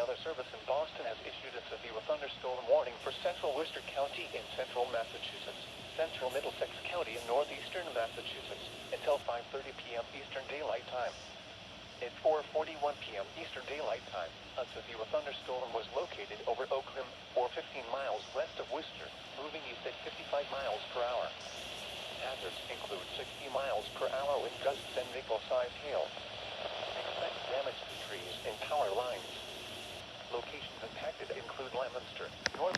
Weather Service in Boston has issued a severe thunderstorm warning for central Worcester County in central Massachusetts, central Middlesex County in northeastern Massachusetts, until 5:30 p.m. Eastern Daylight Time. At 4:41 p.m. Eastern Daylight Time, a severe thunderstorm was located over Oakham, or 15 miles west of Worcester, moving east at 55 miles per hour. Hazards include 60 miles per hour wind gusts and nickel-sized hail. Expect damage to trees and power lines. Locations impacted include Leominster, North